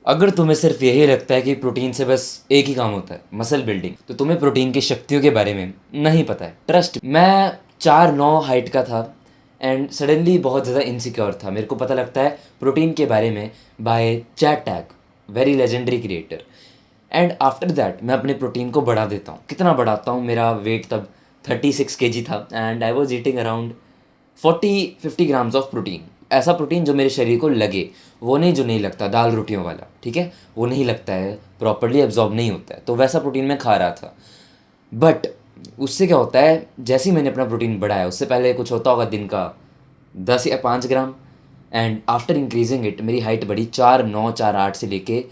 अगर तुम्हें सिर्फ यही लगता है कि प्रोटीन से बस एक ही काम होता है, मसल बिल्डिंग, तो तुम्हें प्रोटीन की शक्तियों के बारे में नहीं पता है। ट्रस्ट, मैं 4'9" हाइट का था एंड सडनली बहुत ज़्यादा इनसिक्योर था। मेरे को पता लगता है प्रोटीन के बारे में by chat tag, very legendary creator. And after that मैं अपने प्रोटीन को बढ़ा देता हूँ। कितना बढ़ाता हूँ, मेरा वेट तब 36 kg था and I was eating around 40-50 grams of protein. ऐसा प्रोटीन जो मेरे शरीर को लगे, वो नहीं जो नहीं लगता दाल रोटियों वाला, ठीक है, वो नहीं लगता है, प्रॉपर्ली एब्जॉर्ब नहीं होता है, तो वैसा प्रोटीन मैं खा रहा था। बट उससे क्या होता है, जैसे ही मैंने अपना प्रोटीन बढ़ाया, उससे पहले कुछ होता होगा दिन का 10 या 5 ग्राम, एंड आफ्टर इंक्रीजिंग इट मेरी हाइट बढ़ी 4'9", 4'8" से लेके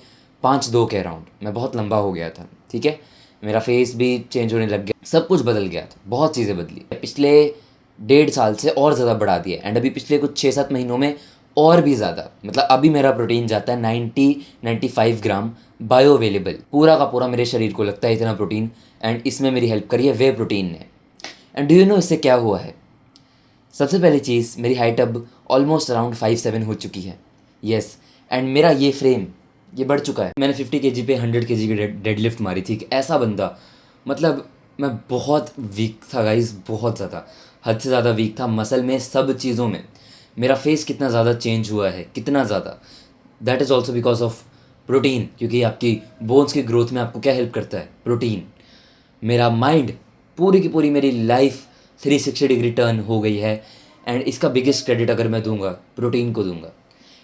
5'2" के अराउंड। मैं बहुत लंबा हो गया था, ठीक है, मेरा फेस भी चेंज होने लग गया, सब कुछ बदल गया था, बहुत चीज़ें बदली। पिछले 1.5 साल से और ज़्यादा बढ़ा दिया एंड अभी पिछले कुछ 6-7 महीनों में और भी ज़्यादा। मतलब अभी मेरा प्रोटीन जाता है 90-95 ग्राम बायो अवेलेबल, पूरा का पूरा मेरे शरीर को लगता है इतना प्रोटीन। एंड इसमें मेरी हेल्प करी है वे प्रोटीन ने। एंड डू यू नो इससे क्या हुआ है? सबसे पहली चीज़, मेरी हाइट अब ऑलमोस्ट अराउंड 5'7" हो चुकी है। यस, एंड मेरा ये फ्रेम ये बढ़ चुका है। मैंने 50 kg पे 100 kg की डेडलिफ्ट मारी थी। एक ऐसा बंदा, मतलब मैं बहुत वीक था गाइस, बहुत ज़्यादा, हद से ज़्यादा वीक था, मसल में, सब चीज़ों में। मेरा फेस कितना ज़्यादा चेंज हुआ है, कितना ज़्यादा, that is also because of protein. क्योंकि आपकी बोन्स की ग्रोथ में आपको क्या हेल्प करता है? प्रोटीन। मेरा माइंड, पूरी की पूरी मेरी लाइफ 360 डिग्री टर्न हो गई है एंड इसका बिगेस्ट क्रेडिट अगर मैं दूंगा, प्रोटीन को दूंगा।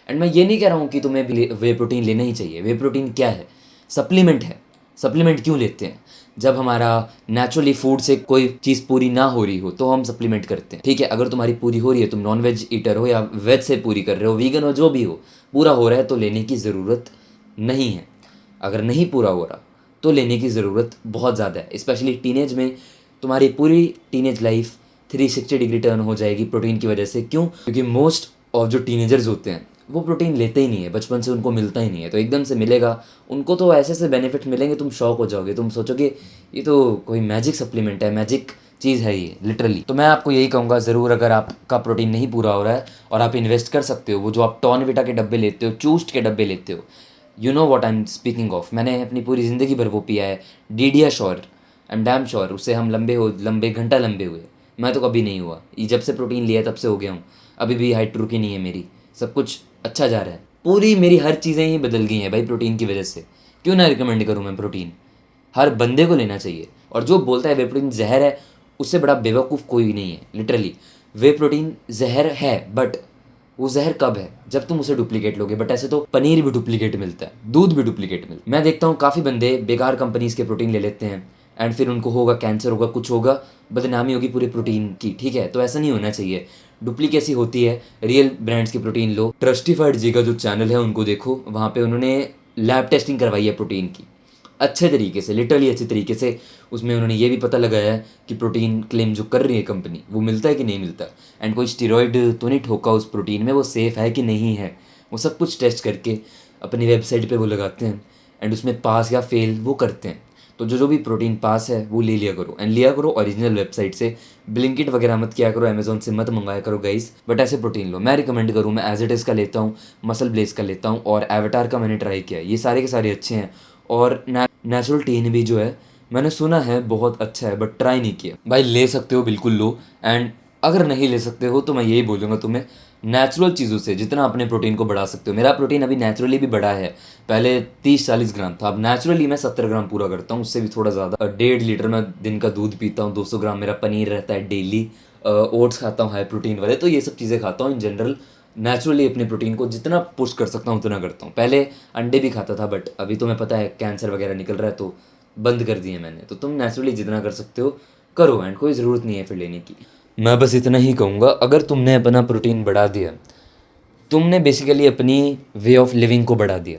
एंड मैं ये नहीं कह रहा हूँ कि तुम्हें भी वे प्रोटीन लेना ही चाहिए। वे प्रोटीन क्या है? सप्लीमेंट है। सप्लीमेंट क्यों लेते हैं? जब हमारा नेचुरली फूड से कोई चीज़ पूरी ना हो रही हो तो हम सप्लीमेंट करते हैं, ठीक है। अगर तुम्हारी पूरी हो रही है, तुम नॉन वेज ईटर हो या वेज से पूरी कर रहे हो, वीगन हो, जो भी हो, पूरा हो रहा है तो लेने की ज़रूरत नहीं है। अगर नहीं पूरा हो रहा तो लेने की ज़रूरत बहुत ज़्यादा है। स्पेशली टीनेज में तुम्हारी पूरी टीनेज लाइफ 360 डिग्री टर्न हो जाएगी प्रोटीन की वजह से। क्यों? क्योंकि मोस्ट ऑफ जो टीनेजर्स होते हैं वो प्रोटीन लेते ही नहीं है, बचपन से उनको मिलता ही नहीं है, तो एकदम से मिलेगा उनको, तो ऐसे ऐसे बेनिफिट मिलेंगे, तुम शॉक हो जाओगे, तुम सोचोगे ये तो कोई मैजिक सप्लीमेंट है, मैजिक चीज़ है ये, लिटरली। तो मैं आपको यही कहूँगा, ज़रूर अगर आपका प्रोटीन नहीं पूरा हो रहा है और आप इन्वेस्ट कर सकते हो, वो जो आप टॉर्नविटा के डब्बे लेते हो, चूस्ट के डब्बे लेते हो, you know what I am speaking of. मैंने अपनी पूरी ज़िंदगी भर वो पिया है। डीडियाश्योर, आई एम डैम श्योर, उससे हम लंबे घंटा लंबे हुए। मैं तो कभी नहीं हुआ, ये जब से प्रोटीन लिया तब से हो गया हूँ। अभी भी हाइट रुकी नहीं है मेरी, सब कुछ अच्छा जा रहा है। पूरी मेरी हर चीज़ें ही बदल गई हैं भाई प्रोटीन की वजह से। क्यों ना रिकमेंड करूँ मैं प्रोटीन? हर बंदे को लेना चाहिए। और जो बोलता है वे प्रोटीन जहर है, उससे बड़ा बेवकूफ़ कोई नहीं है, लिटरली। वे प्रोटीन जहर है, बट वो जहर कब है? जब तुम उसे डुप्लीकेट लोगे। बट ऐसे तो पनीर भी डुप्लीकेट मिलता है, दूध भी डुप्लीकेट मिलता है। मैं देखता हूँ काफ़ी बंदे बेकार कंपनीज के प्रोटीन ले लेते हैं एंड फिर उनको होगा कैंसर, होगा कुछ होगा, बदनामी होगी पूरे प्रोटीन की, ठीक है। तो ऐसा नहीं होना चाहिए। डुप्लीकेसी होती है, रियल ब्रांड्स की प्रोटीन लो। ट्रस्टिफाइड जी का जो चैनल है उनको देखो, वहाँ पे उन्होंने लैब टेस्टिंग करवाई है प्रोटीन की, अच्छे तरीके से, लिटरली अच्छे तरीके से। उसमें उन्होंने ये भी पता लगाया है कि प्रोटीन क्लेम जो कर रही है कंपनी, वो मिलता है कि नहीं मिलता, एंड कोई स्टीरॉयड तो नहीं ठोका उस प्रोटीन में, वो सेफ़ है कि नहीं है, वो सब कुछ टेस्ट करके अपनी वेबसाइट पे वो लगाते हैं एंड उसमें पास या फेल वो करते हैं। तो जो जो भी प्रोटीन पास है वो ले लिया करो, एंड लिया करो ओरिजिनल वेबसाइट से। ब्लिंकिट वगैरह मत किया करो, अमेजोन से मत मंगाया करो गाइस। बट ऐसे प्रोटीन लो। मैं रिकमेंड करूँ, मैं एज इट इज़ का लेता हूँ, मसल ब्लेस का लेता हूँ और एवेटार का मैंने ट्राई किया है। ये सारे के सारे अच्छे हैं। और नेचुरल टीन भी जो है मैंने सुना है बहुत अच्छा है, बट ट्राई नहीं किया। भाई ले सकते हो, बिल्कुल लो। एंड अगर नहीं ले सकते हो तो मैं यही बोलूँगा तुम्हें, नेचुरल चीज़ों से जितना अपने प्रोटीन को बढ़ा सकते हो। मेरा प्रोटीन अभी नेचुरली भी बढ़ा है, पहले 30-40 ग्राम था, अब नेचुरली मैं 70 ग्राम पूरा करता हूँ, उससे भी थोड़ा ज़्यादा। 1.5 लीटर मैं दिन का दूध पीता हूँ, 200 ग्राम मेरा पनीर रहता है डेली, ओट्स खाता हूँ हाई प्रोटीन वाले, तो ये सब चीज़ें खाता हूँ। इन जनरल नेचुरली अपने प्रोटीन को जितना पुश कर सकता हूँ उतना करता हूँ। पहले अंडे भी खाता था, बट अभी तुम्हें पता है कैंसर वगैरह निकल रहा है तो बंद कर दिए मैंने। तो तुम नेचुरली जितना कर सकते हो करो, एंड कोई ज़रूरत नहीं है फिर लेने की। मैं बस इतना ही कहूँगा, अगर तुमने अपना प्रोटीन बढ़ा दिया, तुमने बेसिकली अपनी वे ऑफ लिविंग को बढ़ा दिया।